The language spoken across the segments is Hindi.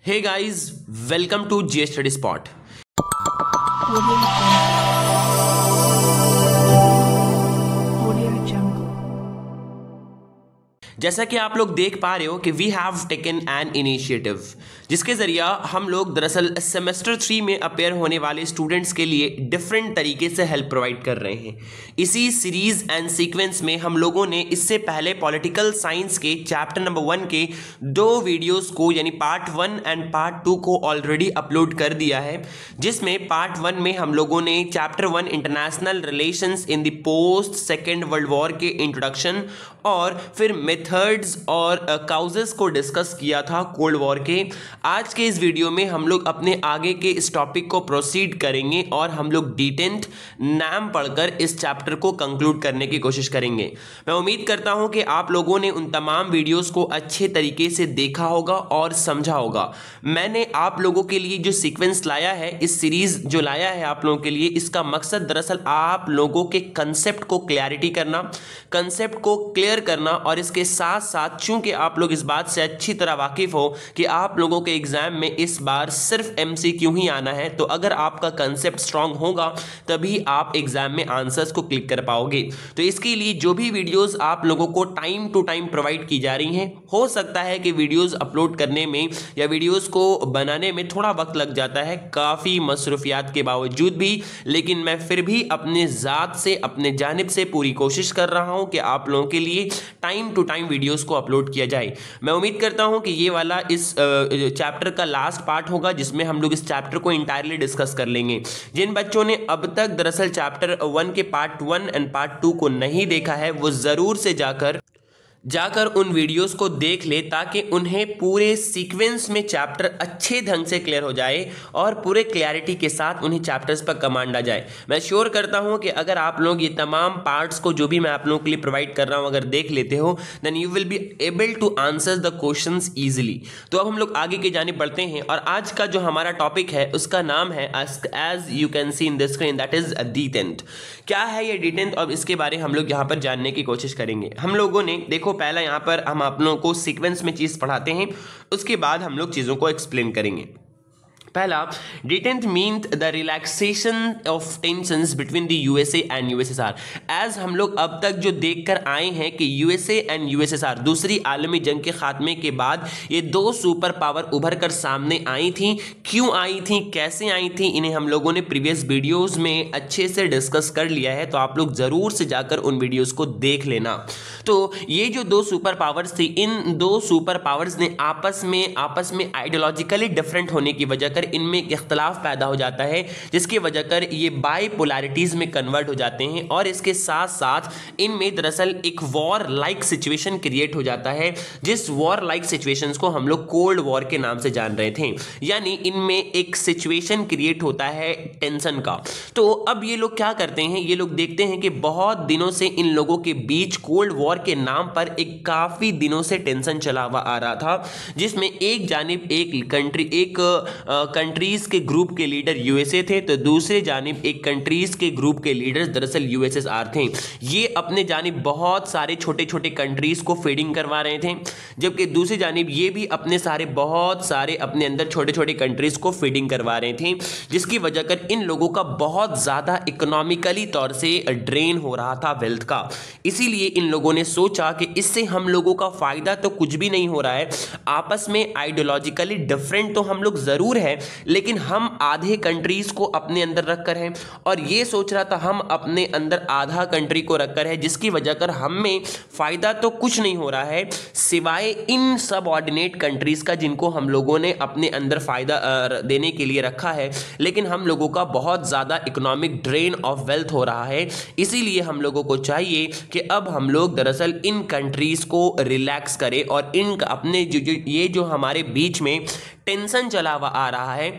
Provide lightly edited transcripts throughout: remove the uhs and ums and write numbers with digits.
Hey guys, welcome to GS Study Spot. जैसा कि आप लोग देख पा रहे हो कि we have taken an initiative जिसके ज़रिया हम लोग दरअसल सेमेस्टर 3 में अपेयर होने वाले स्टूडेंट्स के लिए डिफरेंट तरीके से हेल्प प्रोवाइड कर रहे हैं। इसी सीरीज़ एंड सीक्वेंस में हम लोगों ने इससे पहले पॉलिटिकल साइंस के चैप्टर नंबर 1 के 2 वीडियोस को यानी पार्ट 1 एंड पार्ट 2 को ऑलरेडी अपलोड कर दिया है, जिसमें पार्ट 1 में हम लोगों ने chapter 1 international relations in the post second world war के इंट्रोडक्शन और फिर मेथड्स और काउजेस को डिस्कस किया था कोल्ड वॉर के। आज के इस वीडियो में हम लोग अपने आगे के इस टॉपिक को प्रोसीड करेंगे और हम लोग डिटेंट नाम पढ़कर इस चैप्टर को कंक्लूड करने की कोशिश करेंगे। मैं उम्मीद करता हूं कि आप लोगों ने उन तमाम वीडियोस को अच्छे तरीके से देखा होगा और समझा होगा। मैंने आप लोगों के लिए जो सीक्वेंस लाया है, इस सीरीज जो लाया है आप लोगों के लिए, इसका मकसद दरअसल आप लोगों के कंसेप्ट को क्लैरिटी करना, कंसेप्ट को क्लियर करना और इसके साथ साथ चूंकि आप लोग इस बात से अच्छी तरह वाकिफ हो कि आप लोगों के एग्जाम में इस बार सिर्फ एमसीक्यू ही आना है, तो अगर आपका कंसेप्ट स्ट्रांग होगा तभी आप एग्जाम में आंसर्स को क्लिक कर पाओगे। तो इसके लिए जो भी वीडियोस आप लोगों को टाइम टू टाइम प्रोवाइड की जा रही हैं, हो सकता है कि वीडियोस अपलोड करने में या वीडियोस को बनाने में थोड़ा वक्त लग जाता है, काफ़ी मसरूफियात के बावजूद भी, लेकिन मैं फिर भी अपने ज़ात से अपने जानिब से पूरी कोशिश कर रहा हूं कि आप लोगों के लिए टाइम टू टाइम वीडियोस को अपलोड किया जाए। मैं उम्मीद करता हूं कि ये वाला इस चैप्टर का लास्ट पार्ट होगा जिसमें हम लोग इस चैप्टर को इंटायरली डिस्कस कर लेंगे। जिन बच्चों ने अब तक दरअसल चैप्टर 1 के पार्ट 1 एंड पार्ट 2 को नहीं देखा है, वो ज़रूर से जाकर उन वीडियोस को देख ले ताकि उन्हें पूरे सीक्वेंस में चैप्टर अच्छे ढंग से क्लियर हो जाए और पूरे क्लैरिटी के साथ उन्हें चैप्टर्स पर कमांड आ जाए। मैं श्योर करता हूं कि अगर आप लोग ये तमाम पार्ट्स को जो भी मैं आप लोगों के लिए प्रोवाइड कर रहा हूं अगर देख लेते हो, then you will be able to answer the questions easily. तो अब हम लोग आगे की जानिब बढ़ते हैं और आज का जो हमारा टॉपिक है उसका नाम है as you can see in the screen, that is detente. क्या है ये डिटेंट और इसके बारे में हम लोग यहाँ पर जानने की कोशिश करेंगे। हम लोगों ने देखो पहला यहां पर हम आप लोगों को सीक्वेंस में चीज पढ़ाते हैं, उसके बाद हम लोग चीजों को एक्सप्लेन करेंगे। पहला, detente mean the relaxation of tensions between the USA and USSR. As हम लोग अब तक जो देखकर आए हैं कि यूएसए एंड यूएसएसआर दूसरी आलमी जंग के खात्मे के बाद ये दो सुपर पावर उभर कर सामने आई थी। क्यों आई थी, कैसे आई थी, इन्हें हम लोगों ने प्रीवियस वीडियोस में अच्छे से डिस्कस कर लिया है, तो आप लोग जरूर से जाकर उन वीडियोस को देख लेना। तो ये जो दो सुपर पावर्स थी, इन दो सुपर पावर्स ने आपस में आइडियोलॉजिकली डिफरेंट होने की वजह कर इनमें एक इख्तलाफ पैदा हो जाता है, जिसकी वजह कर ये बाइपोलैरिटीज में कन्वर्ट हो जाते हैं और इसके साथ साथ इनमें दरअसल एक वॉर लाइक सिचुएशन क्रिएट हो जाता है, जिस वॉर लाइक सिचुएशंस को हम लोग कोल्ड वॉर के नाम से जान रहे थे। यानी इनमें एक सिचुएशन क्रिएट होता है टेंशन का। तो अब ये लोग क्या करते हैं, ये लोग देखते हैं कि बहुत दिनों से इन लोगों के बीच कोल्ड वॉर के नाम पर एक काफी दिनों से टेंशन चला हुआ आ रहा था, जिसमें एक जानिब कंट्रीज के ग्रुप के लीडर यूएसए थे, तो दूसरे जानिब एक कंट्रीज के ग्रुप के लीडर्स दरअसल यूएसएसआर थे। ये अपने जानिब बहुत सारे छोटे छोटे कंट्रीज को फीडिंग करवा रहे थे, जबकि दूसरी जानिब ये भी बहुत सारे अपने अंदर छोटे छोटे कंट्रीज को फीडिंग करवा रहे थे, जिसकी वजह कर इन लोगों का बहुत ज्यादा इकोनॉमिकली तौर से ड्रेन हो रहा था वेल्थ का। इसीलिए इन लोगों ने सोचा कि इससे हम लोगों का फायदा तो कुछ भी नहीं हो रहा है, आपस में आइडियोलॉजिकली डिफरेंट तो हम लोग जरूर है, लेकिन हम आधे कंट्रीज को अपने अंदर रखकर हैं और ये सोच रहा था हम अपने अंदर आधा कंट्री को रखकर है, जिसकी वजह कर हमें फायदा तो कुछ नहीं हो रहा है सिवाय इन सबऑर्डिनेट कंट्रीज का, जिनको हम लोगों ने अपने अंदर फायदा देने के लिए रखा है, लेकिन हम लोगों का बहुत ज्यादा इकोनॉमिक ड्रेन ऑफ वेल्थ हो रहा है। इसीलिए हम लोगों को चाहिए कि अब हम लोग दरअसल इन कंट्रीज को रिलैक्स करें और इन अपने जो हमारे बीच में टेंशन चला हुआ आ रहा है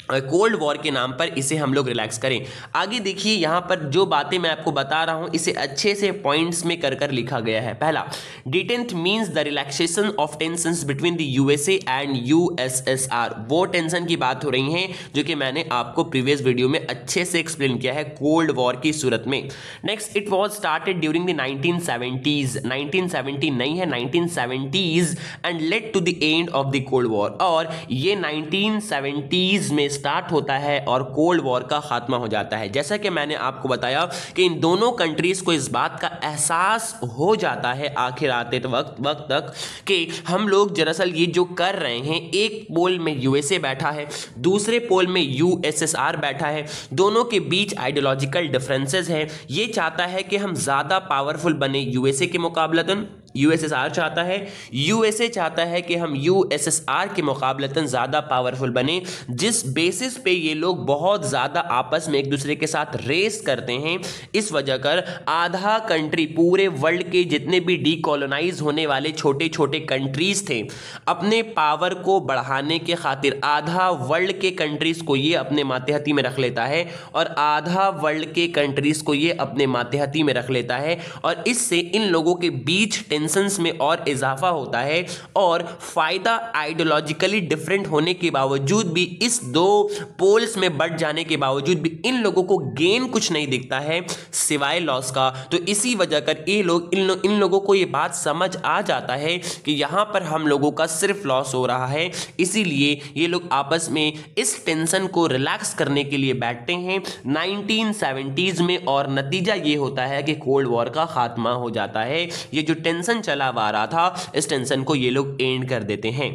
कोल्ड वॉर के नाम पर इसे हम लोग रिलैक्स करें। आगे देखिए, यहाँ पर जो बातें मैं आपको बता रहा हूँ इसे अच्छे से पॉइंट्स में कर लिखा गया है। पहला, detente means the relaxation of tensions between the USA and USSR. वो टेंशन की बात हो रही है जो कि मैंने आपको प्रीवियस वीडियो में अच्छे से एक्सप्लेन किया है कोल्ड वॉर की सूरत में। Next, it was started during the 1970s, 1970 नहीं है 1970s, and led to the end of the cold war. और ये 1970s में स्टार्ट होता है और कोल्ड वॉर का खात्मा हो जाता है। जैसा कि मैंने आपको बताया कि इन दोनों कंट्रीज को इस बात का एहसास हो जाता है आखिर आते वक्त तक कि हम लोग दरअसल ये जो कर रहे हैं, एक पोल में यूएसए बैठा है, दूसरे पोल में यूएसएसआर बैठा है, दोनों के बीच आइडियोलॉजिकल डिफरेंसेस है। ये चाहता है कि हम ज्यादा पावरफुल बने यूएसए के मुकाबलतन, यूएसएसआर चाहता है, यूएसए चाहता है कि हम यूएसएसआर के मुकाबलतन ज़्यादा पावरफुल बने। जिस बेसिस पे ये लोग बहुत ज़्यादा आपस में एक दूसरे के साथ रेस करते हैं, इस वजह कर आधा कंट्री, पूरे वर्ल्ड के जितने भी डीकोलोनाइज होने वाले छोटे छोटे कंट्रीज थे, अपने पावर को बढ़ाने के खातिर आधा वर्ल्ड के कंट्रीज को ये अपने मातहती में रख लेता है और आधा वर्ल्ड के कंट्रीज को ये अपने मातहती में रख लेता है। और इससे इन लोगों के बीच टेंशंस में और इजाफा होता है और फायदा आइडियोलॉजिकली डिफरेंट होने के बावजूद भी, इस दो पोल्स में बढ़ जाने के बावजूद भी इन लोगों को गेन कुछ नहीं दिखता है सिवाय लॉस का। तो इसी वजह कर ये लोग इन लोगों को ये बात समझ आ जाता है कि यहां पर हम लोगों का सिर्फ लॉस हो रहा है, इसीलिए ये लोग आपस में इस टेंशन को रिलैक्स करने के लिए बैठते हैं 1970s में। और नतीजा ये होता है कि कोल्ड वॉर का खात्मा हो जाता है। ये जो टेंशन चला आ रहा था, इस टेंशन को ये लोग एंड कर देते हैं।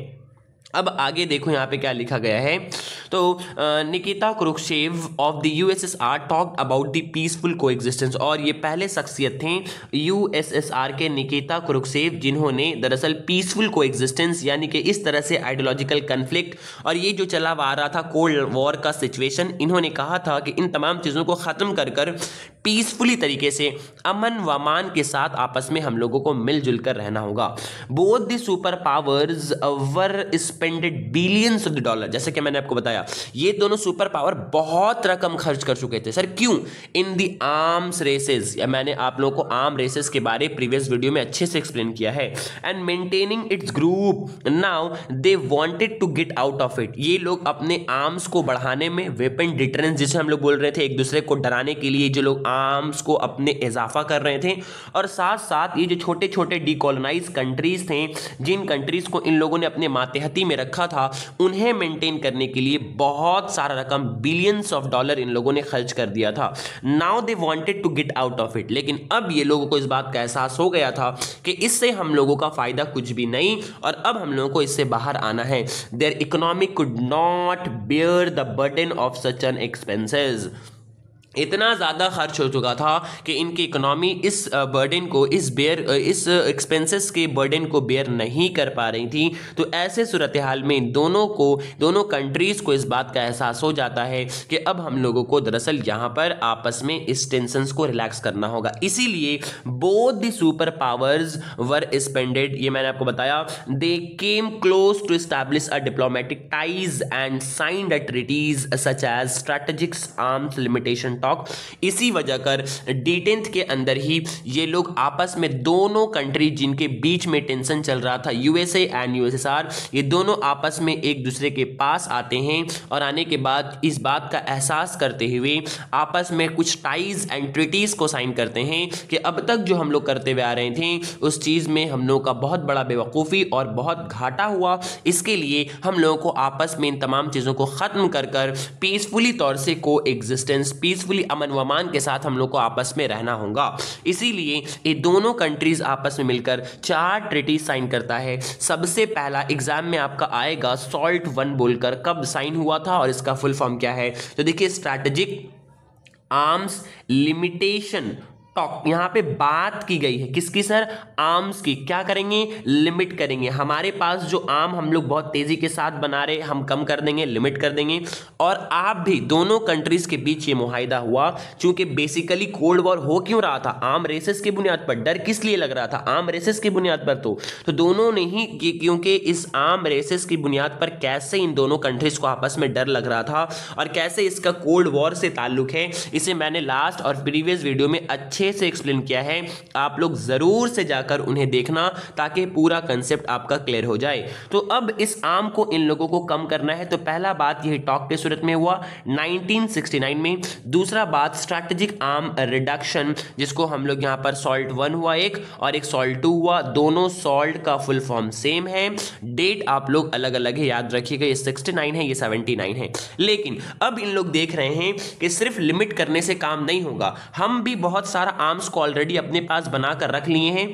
अब आगे देखो यहाँ पे क्या लिखा गया है। तो Nikita Khrushchev of the USSR talked about the peaceful coexistence. और ये पहले शख्सियत थे यूएसएसआर के, निकिता क्रुश्चेव, जिन्होंने दरअसल पीसफुल कोएग्जिस्टेंस यानी कि इस तरह से आइडियोलॉजिकल कन्फ्लिक्ट और ये जो चला आ रहा था कोल्ड वॉर का सिचुएशन, इन्होंने कहा था कि इन तमाम चीज़ों को ख़त्म कर पीसफुली तरीके से अमन व अमान के साथ आपस में हम लोगों को मिलजुल कर रहना होगा। Both the super powers were spended billions of the dollar. जैसे कि मैंने आपको बताया, ये दोनों सुपर पावर बहुत रकम खर्च कर चुके थे। सर क्यों? इन द आर्म्स रेसेस, या मैंने आप लोगों को आर्म रेसेस के बारे प्रीवियस वीडियो में अच्छे से एक्सप्लेन किया है। And maintaining its group, now they wanted to get out of it. ये लोग अपने आर्म्स को बढ़ाने में, वेपन डिटरेंस जिसे हम लोग बोल रहे थे, एक दूसरे को डराने के लिए जो लोग आर्म्स को अपने इजाफा कर रहे थे, और साथ साथ ये जो छोटे छोटे डीकोलोनाइज कंट्रीज थे, जिन कंट्रीज को इन लोगों ने अपने मातहती में रखा था, उन्हें मेंटेन करने के लिए बहुत सारा रकम, बिलियंस ऑफ डॉलर इन लोगों ने खर्च कर दिया था। Now they wanted to get out of it. लेकिन अब ये लोगों को इस बात का एहसास हो गया था कि इससे हम लोगों का फायदा कुछ भी नहीं, और अब हम लोगों को इससे बाहर आना है। Their economy could not bear the burden of such an expenses. इतना ज़्यादा खर्च हो चुका था कि इनकी इकोनॉमी इस बर्डन को, इस एक्सपेंसेस के बर्डन को बेयर नहीं कर पा रही थी। तो ऐसे सूरत हाल में दोनों कंट्रीज़ को इस बात का एहसास हो जाता है कि अब हम लोगों को दरअसल यहाँ पर आपस में इस टेंशंस को रिलैक्स करना होगा। इसीलिए both the super powers were spended, ये मैंने आपको बताया, they came close to establish a diplomatic ties and signed a treaties such as strategic arms limitation talk. इसी वजह कर D10 के अंदर ही ये लोग आपस में, दोनों कंट्री जिनके बीच में टेंशन चल रहा था, यूएसए एंड यूएसएसआर, ये दोनों आपस में एक दूसरे के पास आते हैं और आने के बाद इस बात का एहसास करते हुए आपस में कुछ टाइज एंड ट्रीटीज को साइन करते हैं कि अब तक जो हम लोग करते हुए आ रहे थे उस चीज़ में हम लोगों का बहुत बड़ा बेवकूफ़ी और बहुत घाटा हुआ। इसके लिए हम लोगों को आपस में इन तमाम चीज़ों को ख़त्म कर पीसफुली तौर से को एग्जिस्टेंस, पीसफुली अमन व अमान के साथ हम लोग को आपस में रहना होगा। इसीलिए ये दोनों कंट्रीज आपस में मिलकर 4 ट्रीटी साइन करता है। सबसे पहला एग्जाम में आपका आएगा सॉल्ट 1 बोलकर, कब साइन हुआ था और इसका फुल फॉर्म क्या है। तो देखिए, स्ट्रैटेजिक आर्म्स लिमिटेशन यहाँ पे बात की गई है किसकी सर? आर्म्स की। क्या करेंगे? लिमिट करेंगे। हमारे पास जो आर्म हम लोग बहुत तेजी के साथ बना रहे, हम कम कर देंगे, लिमिट कर देंगे। और आप भी, दोनों कंट्रीज के बीच ये मुआहिदा हुआ, क्योंकि बेसिकली कोल्ड वॉर हो क्यों रहा था? आर्म रेसेस की बुनियाद पर। डर किस लिए लग रहा था? आर्म रेसेस की बुनियाद पर। तो दोनों ने ही, क्योंकि इस आर्म रेसेस की बुनियाद पर कैसे इन दोनों कंट्रीज को आपस में डर लग रहा था और कैसे इसका कोल्ड वॉर से ताल्लुक है, इसे मैंने लास्ट और प्रीवियस वीडियो में अच्छे से एक्सप्लेन किया है। आप लोग जरूर से जाकर उन्हें देखना ताकि पूरा कंसेप्ट आपका क्लियर हो जाए। तो अब इस आर्म को इन लोगों को कम करना है। तो पहला बात यह टॉक की सूरत में हुआ 1969 में। दूसरा बात स्ट्रैटेजिक आर्म रिडक्शन, जिसको हम लोग यहां पर सॉल्ट 1 हुआ एक और एक सॉल्ट 2 हुआ। दोनों सॉल्ट का फुल फॉर्म सेम है, डेट आप लोग अलग अलग है, याद रखिएगा। ये 69 है, ये 79 है। लेकिन अब इन लोग देख रहे हैं कि सिर्फ लिमिट करने से काम नहीं होगा। हम भी बहुत सारा आर्म्स को ऑलरेडी अपने पास बनाकर रख लिए हैं,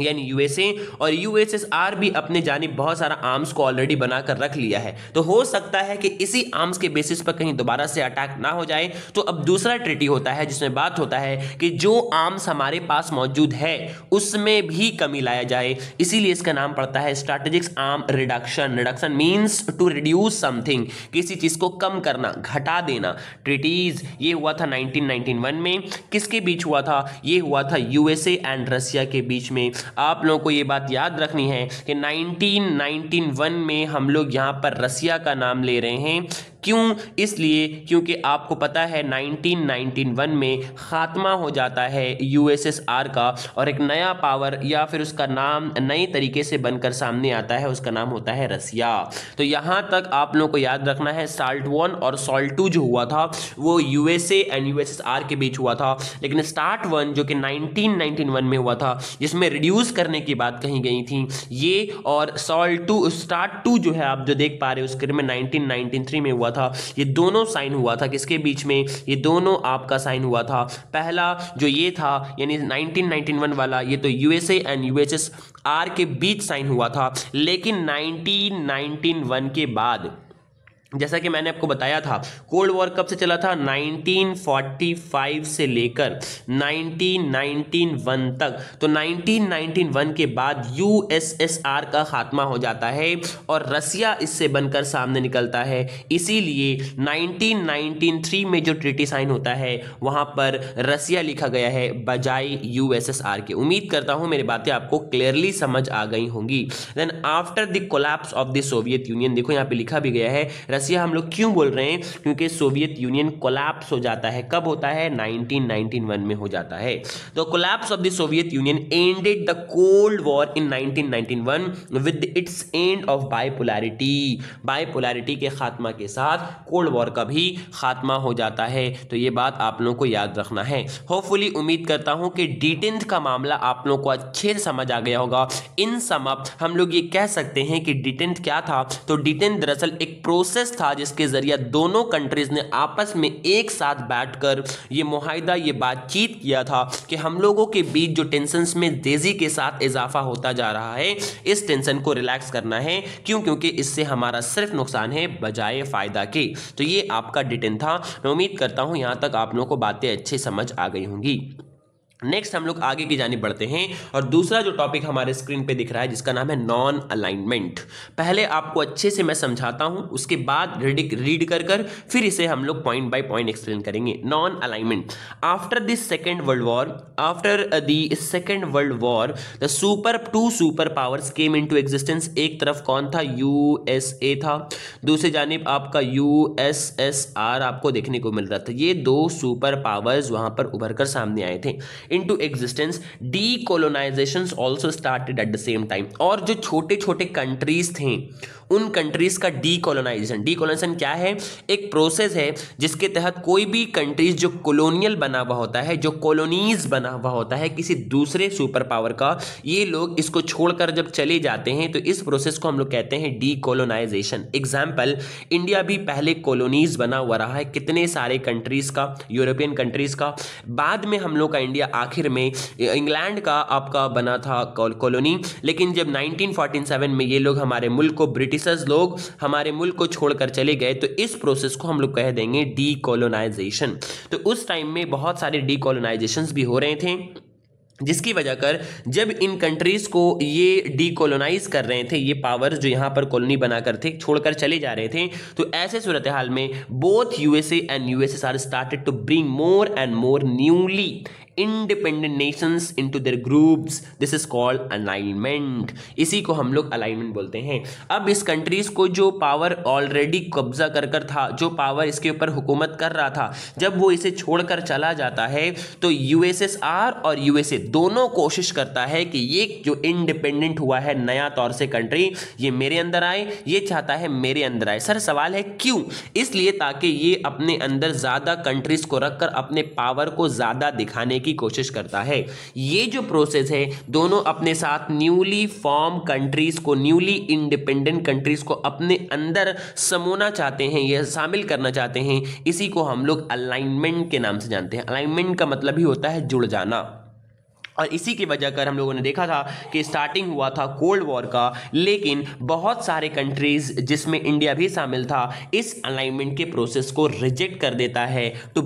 यानी यूएसए और यूएसएसआर भी अपने जानिब बहुत सारा आर्म्स को ऑलरेडी बनाकर रख लिया है। तो हो सकता है कि इसी आर्म्स के बेसिस पर कहीं दोबारा से अटैक ना हो जाए। तो अब दूसरा ट्रीटी होता है जिसमें बात होता है कि जो आर्म्स हमारे पास मौजूद है उसमें भी कमी लाया जाए। इसीलिए इसका नाम पड़ता है strategic arm reduction. Reduction means to reduce something, किसी चीज को कम करना, घटा देना। ट्रीटीज ये हुआ था 1991 में। किसके बीच हुआ था? ये हुआ था यूएसए एंड रसिया के बीच में। आप लोगों को ये बात याद रखनी है कि 1991 में हम लोग यहां पर रसिया का नाम ले रहे हैं। क्यों? इसलिए क्योंकि आपको पता है 1991 में खात्मा हो जाता है यूएसएसआर का और एक नया पावर या फिर उसका नाम नए तरीके से बनकर सामने आता है, उसका नाम होता है रसिया। तो यहां तक आप लोगों को याद रखना है। सॉल्ट 1 और सॉल्ट 2 जो हुआ था वो यूएसए एंड यूएसएसआर के बीच हुआ था। लेकिन स्टार्ट 1 जो कि 1991 में हुआ था, जिसमें रिड्यूस करने की बात कही गई थी, ये और सॉल्ट 2 स्टार्ट 2 जो है आप जो देख पा रहे हो उसके में 1993 में हुआ था। ये दोनों साइन हुआ था किसके बीच में? ये दोनों आपका साइन हुआ था। पहला जो ये था यानी 1991 वाला, ये तो यूएसए एंड यूएसएसआर के बीच साइन हुआ था। लेकिन 1991 के बाद, जैसा कि मैंने आपको बताया था, कोल्ड वॉर कब से चला था? 1945 से लेकर 1991 तक। तो 1991 के बाद यूएसएसआर का खात्मा हो जाता है और रसिया इससे बनकर सामने निकलता है। इसीलिए 1993 में जो ट्रीटी साइन होता है वहां पर रसिया लिखा गया है बजाय यूएसएसआर के। उम्मीद करता हूं मेरी बातें आपको क्लियरली समझ आ गई होंगी। Then after the collapse of the Soviet Union, देखो यहां पे लिखा भी गया है रसिया हम लोग क्यों बोल रहे हैं? क्योंकि सोवियत यूनियन कोलैप्स हो जाता है। कब होता है? 1991 में हो जाता है। तो collapse of the Soviet union ended the cold war in 1991 with its end of bipolarity. Bipolarity के खात्मा के साथ कोल्ड वॉर का भी खात्मा हो जाता है। तो ये बात आप लोगों को याद रखना है। होपफुली उम्मीद करता हूं कि डिटेंट का मामला आप लोगों को अच्छे से समझ आ गया होगा। इन सम अप हम लोग ये कह सकते हैं कि डिटेंट क्या था? तो डिटेंट दरअसल एक प्रोसेस था जिसके जरिए दोनों कंट्रीज ने आपस में एक साथ बैठकर ये मुआहिदा, ये बातचीत किया था कि हम लोगों के बीच जो टेंशन्स में तेजी के साथ इजाफा होता जा रहा है, इस टेंशन को रिलैक्स करना है। क्यों? क्योंकि इससे हमारा सिर्फ नुकसान है बजाय फायदा के। तो ये आपका डिटेंट था। मैं उम्मीद करता हूं यहां तक आप लोगों को बातें अच्छे समझ आ गई होंगी। नेक्स्ट हम लोग आगे की जानिब बढ़ते हैं और दूसरा जो टॉपिक हमारे स्क्रीन पे दिख रहा है जिसका नाम है नॉन अलाइनमेंट। पहले आपको अच्छे से मैं समझाता हूं, उसके बाद रीड कर फिर इसे हम लोग पॉइंट बाय पॉइंट एक्सप्लेन करेंगे। Non alignment. After the second world war the two super powers came into existence. एक तरफ कौन था? यूएसए था, दूसरी जानिब आपका यूएसएसआर आपको देखने को मिल रहा था। ये दो सुपर पावर्स वहां पर उभर कर सामने आए थे into existence. Decolonizations also started at the same time. और जो छोटे छोटे कंट्रीज थे उन कंट्रीज का डीकोलोनाइजेशन क्या है? एक प्रोसेस है जिसके तहत कोई भी कंट्रीज जो कॉलोनियल बना हुआ होता है, जो कॉलोनीज बना हुआ होता है किसी दूसरे सुपर पावर का, ये लोग इसको छोड़कर जब चले जाते हैं तो इस प्रोसेस को हम लोग कहते हैं डीकोलोनाइजेशन। एग्जाम्पल, इंडिया भी पहले कॉलोनीज बना हुआ रहा है कितने सारे कंट्रीज का, यूरोपियन कंट्रीज का। बाद में हम लोग का इंडिया आखिर में इंग्लैंड का आपका बना था कॉलोनी। लेकिन जब 1947 में ये लोग हमारे मुल्क को ब्रिटिश ब्रिटिशर्स लोग हमारे मुल्क को छोड़कर चले गए तो इस प्रोसेस को हम लोग कह देंगे डीकोलोनाइजेशन। तो उस टाइम में बहुत सारे डीकोलोनाइजेशंस भी हो रहे थे, जिसकी वजह कर जब इन कंट्रीज़ को ये डीकोलोनाइज कर रहे थे, ये पावर जो यहाँ पर कॉलोनी बनाकर थे छोड़कर चले जा रहे थे, तो ऐसे सूरत हाल में both USA and USSR started to bring more and more newly independent nations into their groups. This is called alignment. इसी को हम लोग अलाइनमेंट बोलते हैं। अब इस कंट्रीज को जो पावर ऑलरेडी कब्जा कर था, जो पावर इसके ऊपर हुकूमत कर रहा था, जब वो इसे छोड़कर चला जाता है तो यूएसएसआर और यूएसए दोनों कोशिश करता है कि ये जो इंडिपेंडेंट हुआ है नया तौर से कंट्री, ये मेरे अंदर आए, ये चाहता है मेरे अंदर आए। सर सवाल है क्यों? इसलिए ताकि ये अपने अंदर ज्यादा कंट्रीज को रखकर अपने पावर को ज्यादा दिखाने की कोशिश करता है। ये जो प्रोसेस है, दोनों अपने साथ न्यूली फॉर्म कंट्रीज को, न्यूली इंडिपेंडेंट कंट्रीज को अपने अंदर समोना चाहते हैं, यह शामिल करना चाहते हैं। इसी को हम लोग अलाइनमेंट के नाम से जानते हैं। अलाइनमेंट का मतलब ही होता है जुड़ जाना। और इसी की वजह कर हम लोगों ने देखा था कि स्टार्टिंग हुआ था कोल्ड वॉर का, लेकिन बहुत सारे कंट्रीज जिसमें इंडिया भी शामिल था इस अलाइनमेंट के प्रोसेस को रिजेक्ट कर देता है to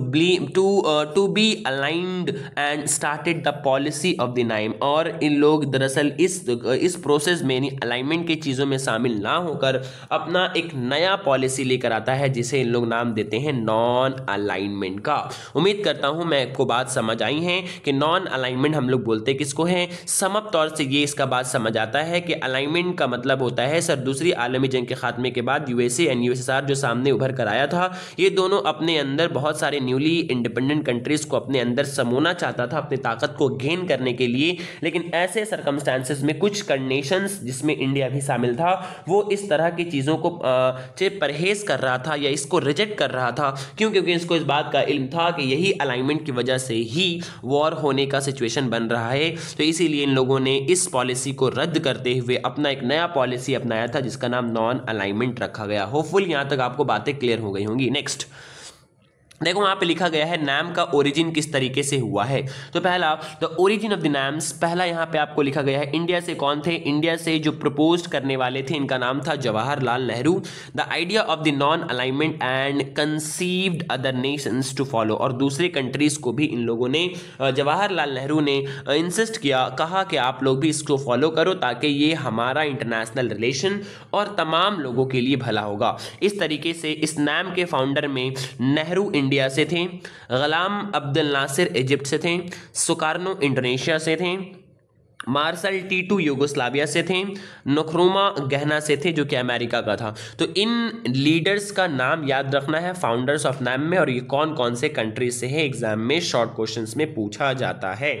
be aligned and started the policy of the NAM. और इन लोग दरअसल इस प्रोसेस में अलाइनमेंट की चीज़ों में शामिल ना होकर अपना एक नया पॉलिसी लेकर आता है जिसे इन लोग नाम देते हैं नॉन अलाइनमेंट का। उम्मीद करता हूँ मैं आपको बात समझ आई है कि नॉन अलाइनमेंट हम लोग बोलते किसको हैं। समप तौर से ये इसका बात समझ आता है कि अलाइनमेंट का मतलब होता है सर दूसरी आलमी जंग के खात्मे के बाद यूएसए एंड यूएसएसआर जो सामने उभर कर आया था, ये दोनों अपने अंदर बहुत सारे न्यूली इंडिपेंडेंट कंट्रीज को अपने अंदर समोना चाहता था अपनी ताकत को गेन करने के लिए। लेकिन ऐसे सर्कमस्टांसेस में कुछ कंडीशंस जिसमें इंडिया भी शामिल था, वो इस तरह की चीज़ों को परहेज कर रहा था या इसको रिजेक्ट कर रहा था। क्यों? क्योंकि इसको इस बात का इल्म था कि यही अलाइनमेंट की वजह से ही वॉर होने का सिचुएशन बन रहा है। तो इसीलिए इन लोगों ने इस पॉलिसी को रद्द करते हुए अपना एक नया पॉलिसी अपनाया था जिसका नाम नॉन अलाइनमेंट रखा गया। होपफुल यहां तक आपको बातें क्लियर हो गई होंगी। नेक्स्ट देखो वहाँ पे लिखा गया है नाम का ओरिजिन किस तरीके से हुआ है। तो पहला द ओरिजिन ऑफ द नाम्स, पहला यहाँ पे आपको लिखा गया है इंडिया से कौन थे। इंडिया से जो प्रपोज करने वाले थे इनका नाम था Jawaharlal Nehru. The idea of the non alignment and conceived other nations to follow, और दूसरे कंट्रीज को भी इन लोगों ने, जवाहरलाल नेहरू ने इंसिस्ट किया, कहा कि आप लोग भी इसको फॉलो करो ताकि ये हमारा इंटरनेशनल रिलेशन और तमाम लोगों के लिए भला होगा। इस तरीके से इस नाम के फाउंडर में नेहरू इंडिया से थे, गुलाम अब्दुल नासिर इजिप्ट से थे, सुकार्नो इंडोनेशिया से थे, मार्शल टीटू यूगोस्लाविया से थे, नक्रुमा गहना से थे जो कि अमेरिका का था। तो इन लीडर्स का नाम याद रखना है फाउंडर्स ऑफ नाम में, और ये कौन कौन से कंट्रीज से है एग्जाम में शॉर्ट क्वेश्चंस में पूछा जाता है।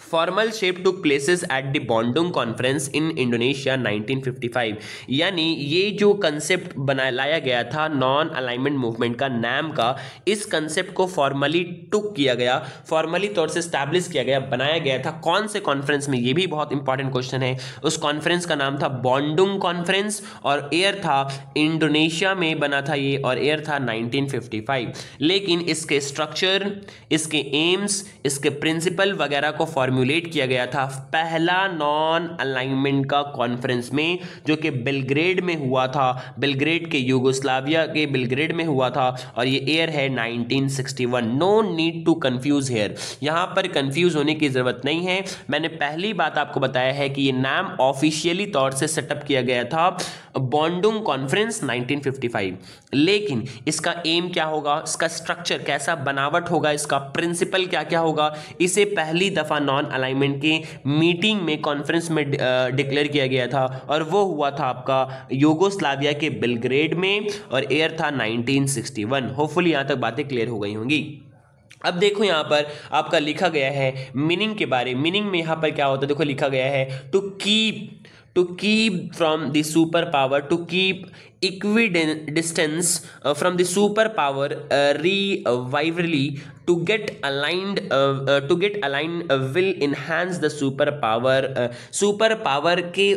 Formal shape took places at the Bandung conference in Indonesia 1955, यानी ये जो कंसेप्ट लाया गया था नॉन अलाइनमेंट मूवमेंट का, नाम का, इस कंसेप्ट को फॉर्मली टुक किया गया, फॉर्मली तौर से स्टैब्लिश किया गया, बनाया गया था कौन से कॉन्फ्रेंस में, ये भी बहुत इंपॉर्टेंट क्वेश्चन है। उस कॉन्फ्रेंस का नाम था बॉन्डुंग कॉन्फ्रेंस और ईयर था इंडोनेशिया में बना था ये, और ईयर था 1955। लेकिन इसके स्ट्रक्चर, इसके एम्स, इसके प्रिंसिपल वगैरह को फॉर्मुलेट किया गया था पहला नॉन अलाइनमेंट का कॉन्फ्रेंस में, जो कि बेलग्रेड में हुआ था, बेलग्रेड के यूगोस्लाविया के बेलग्रेड में हुआ था, और ये ईयर है 1961। No need to confuse here, यहां पर कंफ्यूज होने की जरूरत नहीं है। मैंने पहली बात आपको बताया है कि ये नाम ऑफिशियली तौर से सेटअप किया गया था बॉन्डुंग कॉन्फ्रेंस 1955, लेकिन इसका एम क्या होगा, इसका स्ट्रक्चर कैसा बनावट होगा, इसका प्रिंसिपल क्या क्या होगा, इसे पहली दफा नॉन अलाइनमेंट की मीटिंग में, कॉन्फ्रेंस में डिक्लेयर किया गया था, और वो हुआ था आपका यूगोस्लाविया के बेलग्रेड में, और ईयर था 1961। होपफुली यहां तक बातें क्लियर हो गई होंगी। अब देखो यहाँ पर आपका लिखा गया है मीनिंग के बारे में। मीनिंग में यहाँ पर क्या होता है, देखो लिखा गया है to keep from the super power, to keep equidistance from the superpower rivalry to get aligned will enhance the superpower के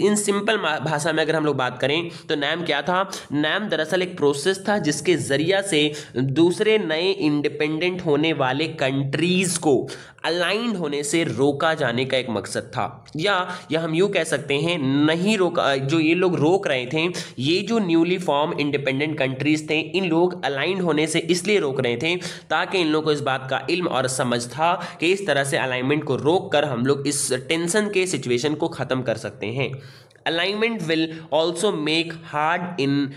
इन सिंपल भाषा में अगर हम लोग बात करें तो नैम क्या था। नैम दरअसल एक प्रोसेस था जिसके जरिया से दूसरे नए इंडिपेंडेंट होने वाले कंट्रीज को अलाइंड होने से रोका जाने का एक मकसद था, या हम यूं कह सकते हैं नहीं रोका, जो ये लोग रोक रहे थे, ये जो न्यूली फॉर्म इंडिपेंडेंट कंट्रीज थे, इन लोग अलाइंड होने से इसलिए रोक रहे थे ताकि इन लोगों को इस बात का इल्म और समझ था कि इस तरह से अलाइनमेंट को रोक कर हम लोग इस टेंशन के सिचुएशन को खत्म कर सकते हैं। Alignment will also make hard in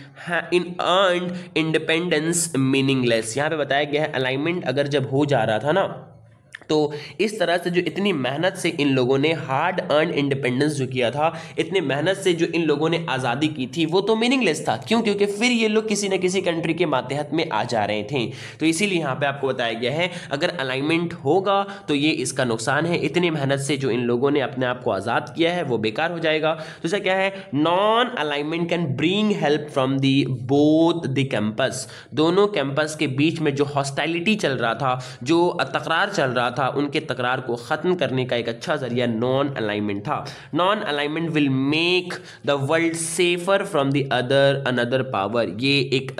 earned independence meaningless। यहाँ पे बताया गया है अलाइनमेंट अगर जब हो जा रहा था ना, तो इस तरह से जो इतनी मेहनत से इन लोगों ने हार्ड अर्न इंडिपेंडेंस जो किया था, इतने मेहनत से जो इन लोगों ने आज़ादी की थी, वो तो मीनिंगलेस था। क्यों? क्योंकि फिर ये लोग किसी न किसी कंट्री के मातहत में आ जा रहे थे। तो इसीलिए यहाँ पे आपको बताया गया है अगर अलाइनमेंट होगा तो ये इसका नुकसान है, इतनी मेहनत से जो इन लोगों ने अपने आप को आज़ाद किया है वो बेकार हो जाएगा। तो इसका क्या है, non alignment can bring help from the both the campus. दोनों कैंपस के बीच में जो हॉस्टाइलिटी चल रहा था, जो तकरार चल रहा था, उनके तकरार को खत्म करने का एक अच्छा जरिया नॉन अलाइनमेंट था। Non alignment will make the world safer from the another power. ये एक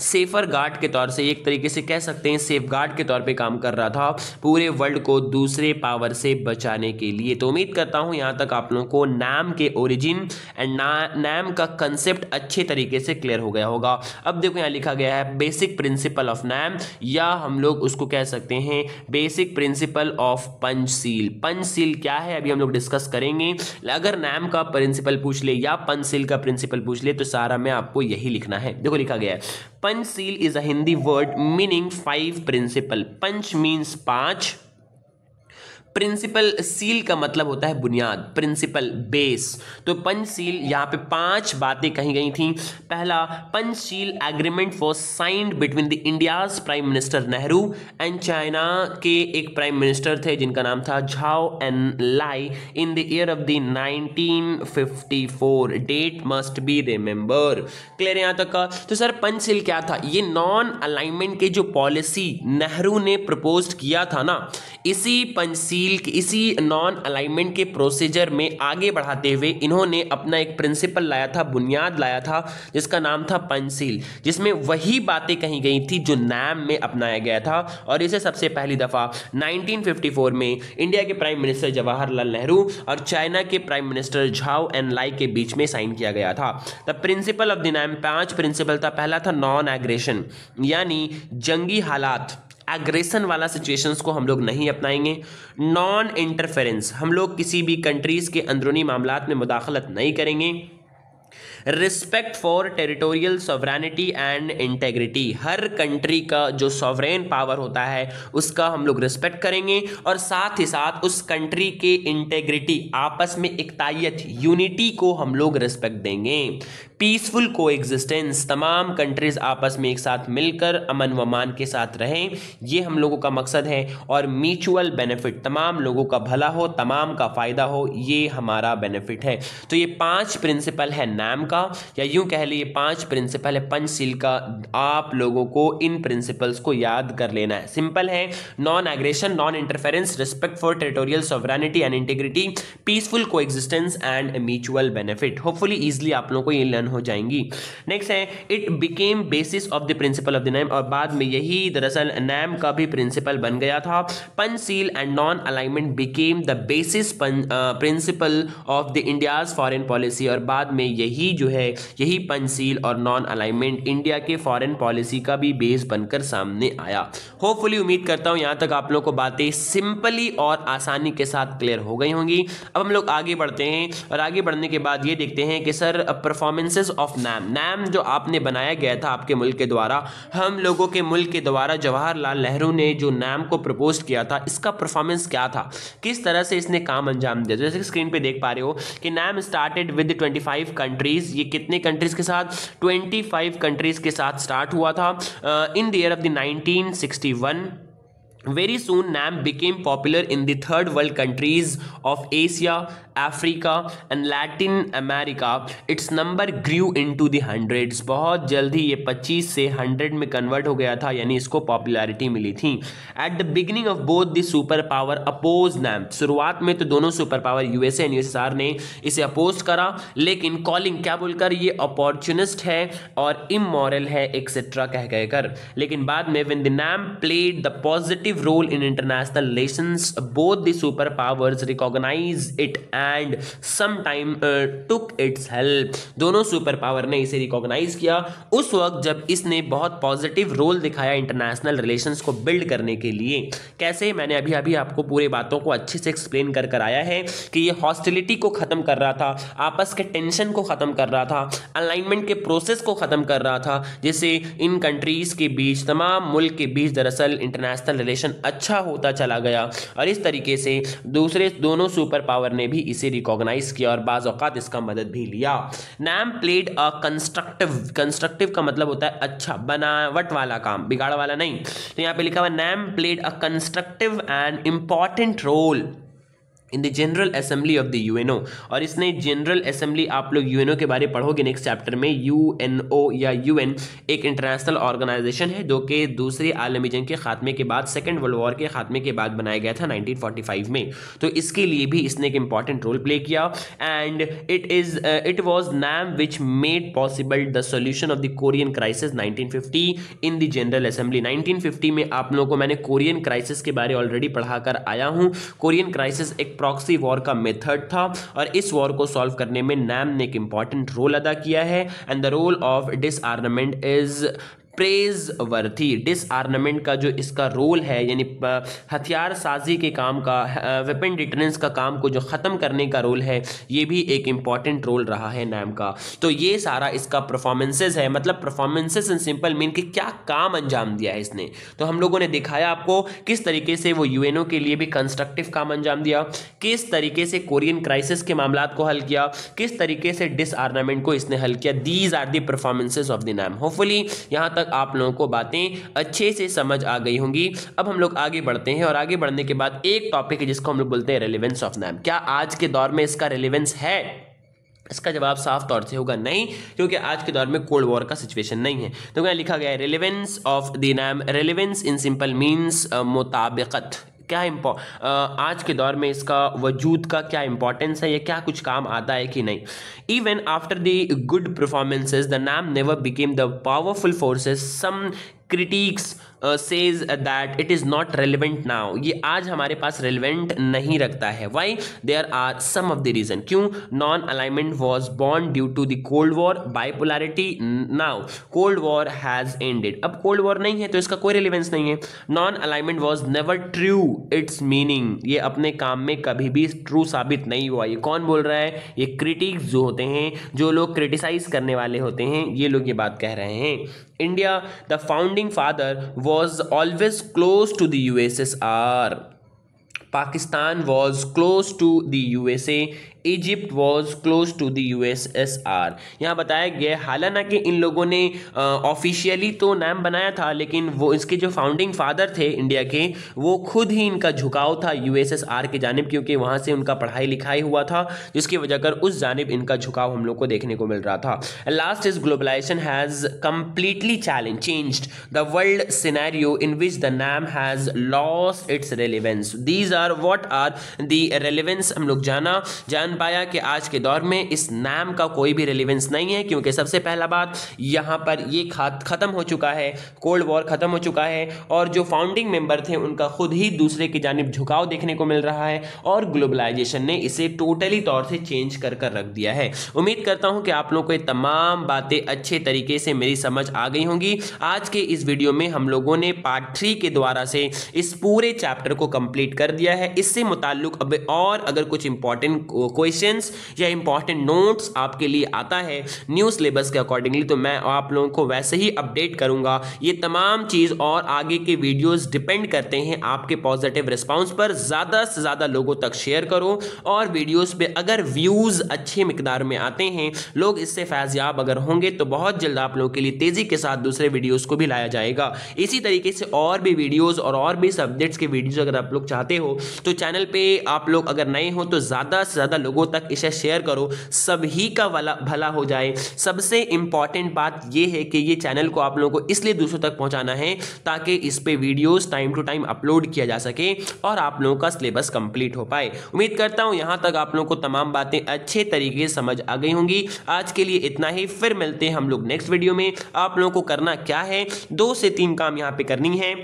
सेफर गार्ड के तौर से, एक तरीके से कह सकते हैं सेफ गार्ड के तौर पे काम कर रहा था पूरे वर्ल्ड को दूसरे पावर से बचाने के लिए। तो उम्मीद करता हूं यहां तक आप लोगों को नाम के ओरिजिन एंड नाम का कंसेप्ट अच्छे तरीके से क्लियर हो गया होगा। अब देखो यहां लिखा गया है बेसिक प्रिंसिपल ऑफ नाम, या हम लोग उसको कह सकते हैं basic principle of Panchsheel. Panchsheel क्या है अभी हम लोग डिस्कस करेंगे। अगर नाम का प्रिंसिपल पूछ ले या पंचशील का प्रिंसिपल पूछ ले तो सारा में आपको यही लिखना है। देखो लिखा गया है Panchsheel is a Hindi word meaning 5 principle. Panch means 5, principle सील का मतलब होता है बुनियाद, प्रिंसिपल बेस। तो पंचशील यहाँ पे 5 बातें कही गई थी। पहला, Panchsheel agreement was signed between the India's prime minister Nehru and China के एक प्राइम मिनिस्टर थे जिनका नाम था Zhou Enlai in the year of the 1954। Date must be remember. Clear यहाँ तक का। तो सर पंचशील क्या था, ये नॉन अलाइनमेंट के जो पॉलिसी नेहरू ने प्रपोज किया था ना, इसी पंचशील इसी नॉन अलाइनमेंट के प्रोसीजर में आगे बढ़ाते हुए इन्होंने अपना एक प्रिंसिपल लाया था, बुनियाद लाया था जिसका नाम था पंचशील, जिसमें वही बातें कही गई थी जो नाम में अपनाया गया था। और इसे सबसे पहली दफा 1954 में इंडिया के प्राइम मिनिस्टर जवाहरलाल नेहरू और चाइना के प्राइम मिनिस्टर झाओ एन लाई के बीच में साइन किया गया था। द प्रिंसिपल ऑफ द नाम 5 प्रिंसिपल था। पहला था नॉन एग्रेशन, यानी जंगी हालात, एग्रेशन वाला सिचुएशंस को हम लोग नहीं अपनाएंगे। नॉन इंटरफेरेंस, हम लोग किसी भी कंट्रीज के अंदरूनी मामलात में मुदाखलत नहीं करेंगे। Respect for territorial sovereignty and integrity, her country का जो सॉवरेन पावर होता है उसका हम लोग रिस्पेक्ट करेंगे, और साथ ही साथ उस कंट्री के इंटेग्रिटी, आपस में एकतायत, यूनिटी को हम लोग रिस्पेक्ट देंगे। पीसफुल कोएग्जिस्टेंस, तमाम कंट्रीज आपस में एक साथ मिलकर अमन व अमान के साथ रहें, ये हम लोगों का मकसद है। और म्यूचुअल बेनिफिट, तमाम लोगों का भला हो, तमाम का फायदा हो, ये हमारा बेनिफिट है। तो ये 5 प्रिंसिपल है नाम का, या यूं कह लिए 5 प्रिंसिपल है पंचशील का। आप लोगों को इन प्रिंसिपल्स को याद कर लेना है। सिंपल है, non aggression, non interference, respect for territorial sovereignty and integrity, peaceful coexistence and mutual benefit. Hopefully easily आप लोगों को ये लर्न हो जाएंगी। नेक्स्ट है it became basis of the principle of the name, और बाद में यही दरअसल नेम का भी प्रिंसिपल बन गया था। Panchsheel and non alignment became the basis principle of the India's foreign policy, और बाद में यही जो है यही पंचशील और नॉन अलाइनमेंट इंडिया के फॉरेन पॉलिसी का भी बेस बनकर सामने आया। होपफुली उम्मीद करता हूं यहां तक आप लोगों को बातें सिंपली और आसानी के साथ क्लियर हो गई होंगी। अब हम लोग आगे बढ़ते हैं, और आगे बढ़ने के बाद ये देखते हैं कि सर परफॉर्मेंसेस ऑफ नाम जो आपने बनाया गया था आपके मुल्क के द्वारा, हम लोगों के मुल्क के द्वारा जवाहरलाल नेहरू ने जो नाम को प्रपोज किया था, इसका परफॉर्मेंस क्या था, किस तरह से इसने काम अंजाम दिया। जैसे स्क्रीन पे देख पा रहे हो कि नाम स्टार्टेड विद 25 कंट्रीज। ये कितने कंट्रीज के साथ? 25 कंट्रीज के साथ स्टार्ट हुआ था इन the year of the 1961। Very soon, NAM became popular in the third world countries of Asia, Africa and Latin America. Its number grew into the hundreds. बहुत जल्दी ये 25 से 100 में कन्वर्ट हो गया था, यानी इसको पॉपुलैरिटी मिली थी. At the beginning of both the super power opposed NAM. शुरुआत में तो दोनों super power USA and USSR ने इसे अपोज करा, लेकिन कॉलिंग क्या बोलकर ये अपॉर्चुनिस्ट है और इमोरल है एक्सेट्रा कह कहकर. लेकिन बाद में when the NAM played the positive role in international relations, both the superpowers recognized it and sometime took its help. दोनों सुपर पावर ने इसे रिकॉग्नाइज किया उस वक्त जब इसने बहुत पॉजिटिव रोल दिखाया इंटरनेशनल रिलेशंस को बिल्ड करने के लिए. कैसे? मैंने अभी अभी आपको पूरे बातों को अच्छे से एक्सप्लेन कर आया है कि ये हॉस्टिलिटी को खत्म कर रहा था, आपस के टेंशन को खत्म कर रहा था, अलाइनमेंट के प्रोसेस को खत्म कर रहा था, जिससे इन कंट्रीज के बीच, तमाम मुल्क के बीच दरअसल इंटरनेशनल रिलेशन अच्छा होता चला गया. और इस तरीके से दूसरे दोनों सुपर पावर ने भी इसे रिकॉग्नाइज किया और बाज़ औक़ात इसका मदद भी लिया. NAM प्लेड अ कंस्ट्रक्टिव का मतलब होता है अच्छा, बनावट वाला काम, बिगाड़ वाला नहीं. तो यहाँ पे लिखा हुआ NAM played a constructive and important role in the general assembly of the UNO. और इसने जनरल असेंबली, आप लोग यूएनओ के बारे में पढ़ोगे नेक्स्ट चैप्टर में. यूएनओ या यूएन एक इंटरनेशनल ऑर्गेनाइजेशन है जो कि दूसरी आलमी जंग के खात्मे के बाद, सेकेंड वर्ल्ड वॉर के खात्मे के बाद बनाया गया था 1945 में. तो इसके लिए भी इसने एक इंपॉर्टेंट रोल प्ले किया. And it was NAM which made possible the solution of the Korean crisis 1950 in the general assembly. 1950 में आप लोगों को मैंने कोरियन क्राइसिस के बारे ऑलरेडी पढ़ा कर आया हूँ. कोरियन क्राइसिस एक प्रॉक्सी वॉर का मेथड था और इस वॉर को सॉल्व करने में NAM ने एक इंपॉर्टेंट रोल अदा किया है. And the role of disarmament is praiseworthy. Disarmament का जो इसका रोल है, यानी हथियार साजी के काम का, वेपन डिटरेंस का काम को जो ख़त्म करने का रोल है, ये भी एक इंपॉर्टेंट रोल रहा है NAM का. तो ये सारा इसका परफॉर्मेंसेस है, मतलब परफॉर्मेंसेस इन सिंपल मीन कि क्या काम अंजाम दिया है इसने. तो हम लोगों ने दिखाया आपको किस तरीके से वो यूएनओ के लिए भी कंस्ट्रक्टिव काम अंजाम दिया, किस तरीके से कोरियन क्राइसिस के मामला को हल किया, किस तरीके से डिसआर्मामेंट को इसने हल किया. These are the performances of the NAM. Hopefully यहाँ तक आप लोगों को बातें अच्छे से समझ आ गई होंगी. अब हम लोग आगे बढ़ते हैं और आगे बढ़ने के बाद एक टॉपिक है जिसको हम लोग बोलते हैं रेलेवेंस ऑफ NAM. क्या आज के दौर में इसका रेलेवेंस है? इसका जवाब साफ तौर से होगा नहीं, क्योंकि आज के दौर में कोल्ड वॉर का सिचुएशन नहीं है. तो यहाँ लिखा गया है relevance of the NAM. Relevance in simple means मुताबिकत. क्या आज के दौर में इसका वजूद का क्या इंपॉर्टेंस है, या क्या कुछ काम आता है कि नहीं. Even after the good performances the NAM never became the powerful forces. Some critics says that it is not relevant now. ये आज हमारे पास रेलिवेंट नहीं रखता है. Why? There are some of the reason. क्यों? Non alignment was born due to the cold war. Bipolarity. Now cold war has ended. अब कोल्ड वॉर नहीं है तो इसका कोई रिलेवेंस नहीं है. Non alignment was never true it's meaning. ये अपने काम में कभी भी ट्रू साबित नहीं हुआ. ये कौन बोल रहा है? ये क्रिटिक्स जो होते हैं, जो लोग क्रिटिसाइज करने वाले होते हैं, ये लोग ये बात कह रहे हैं. India, the founding father, was always close to the USSR. Pakistan was close to the USA. Egypt was close to the USSR. यहाँ बताया गया हालांकि इन लोगों ने ऑफिशियली तो NAM बनाया था, लेकिन वो इसके जो फाउंडिंग फादर थे इंडिया के, वो खुद ही इनका झुकाव था USSR के जानिब, क्योंकि वहाँ से उनका पढ़ाई लिखाई हुआ था, जिसकी वजह कर उस जानिब इनका झुकाव हम लोग को देखने को मिल रहा था. Last is globalization has completely changed the world scenario in which the NAM has lost its relevance. These are what are the relevance. हम लोग जान पाया कि आज के दौर में इस NAM का कोई भी रेलेवेंस नहीं है, क्योंकि सबसे पहला बात यहाँ पर ये खत्म हो चुका है, कोल्ड वॉर खत्म हो चुका है, और जो फाउंडिंग मेंबर थे उनका खुद ही दूसरे की जानिब झुकाव देखने को मिल रहा है, और ग्लोबलाइजेशन ने इसे टोटली तौर से चेंज कर रख दिया है. उम्मीद करता हूँ कि आप लोगों को ये तमाम बातें अच्छे तरीके से मेरी समझ आ गई होंगी. आज के इस वीडियो में हम लोगों ने पार्ट 3 के द्वारा से इस पूरे चैप्टर को कंप्लीट कर दिया है. इससे मुताल्लिक अब और अगर कुछ इंपॉर्टेंट क्वेश्चंस या इंपॉर्टेंट नोट्स आपके लिए आता है न्यू सिलेबस के अकॉर्डिंगली, तो मैं आप लोगों को वैसे ही अपडेट करूंगा। ये तमाम चीज़ और आगे के वीडियोस डिपेंड करते हैं आपके पॉजिटिव रिस्पांस पर। ज़्यादा से ज़्यादा लोगों तक शेयर करो और वीडियोस पे अगर व्यूज़ अच्छे मिकदार में आते हैं, लोग इससे फैज़याब अगर होंगे, तो बहुत जल्द आप लोगों के लिए तेज़ी के साथ दूसरे वीडियोस को भी लाया जाएगा। इसी तरीके से और भी वीडियोस और भी सब्जेक्ट्स के वीडियोस अगर आप लोग चाहते हो तो चैनल पे आप लोग अगर नए हो तो ज़्यादा से ज़्यादा लोगों तक इसे शेयर करो, सभी का भला हो जाए। सबसे इंपॉर्टेंट बात यह है कि ये चैनल को आप लोगों को इसलिए दूसरों तक पहुंचाना है ताकि इस पे videos time to time upload किया जा सके और आप लोगों का सिलेबस कंप्लीट हो पाए। उम्मीद करता हूं यहां तक आप लोगों को तमाम बातें अच्छे तरीके से समझ आ गई होंगी। आज के लिए इतना ही, फिर मिलते हैं हम लोग नेक्स्ट वीडियो में। आप लोगों को करना क्या है, 2 से 3 काम यहां पे करनी है।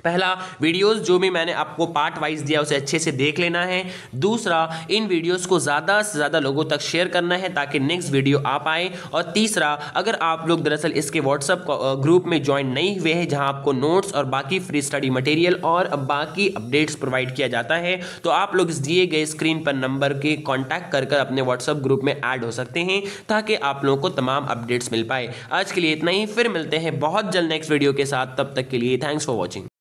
पहला, वीडियोस जो भी मैंने आपको पार्ट वाइज दिया उसे अच्छे से देख लेना है। दूसरा, इन वीडियोस को ज़्यादा से ज़्यादा लोगों तक शेयर करना है ताकि नेक्स्ट वीडियो आ पाए। और तीसरा, अगर आप लोग दरअसल इसके व्हाट्सएप ग्रुप में ज्वाइन नहीं हुए हैं जहां आपको नोट्स और बाकी फ्री स्टडी मटेरियल और बाकी अपडेट्स प्रोवाइड किया जाता है, तो आप लोग इस दिए गए स्क्रीन पर नंबर के कॉन्टैक्ट कर अपने व्हाट्सएप ग्रुप में ऐड हो सकते हैं ताकि आप लोगों को तमाम अपडेट्स मिल पाए। आज के लिए इतना ही, फिर मिलते हैं बहुत जल्द नेक्स्ट वीडियो के साथ। तब तक के लिए थैंक्स फॉर वॉचिंग।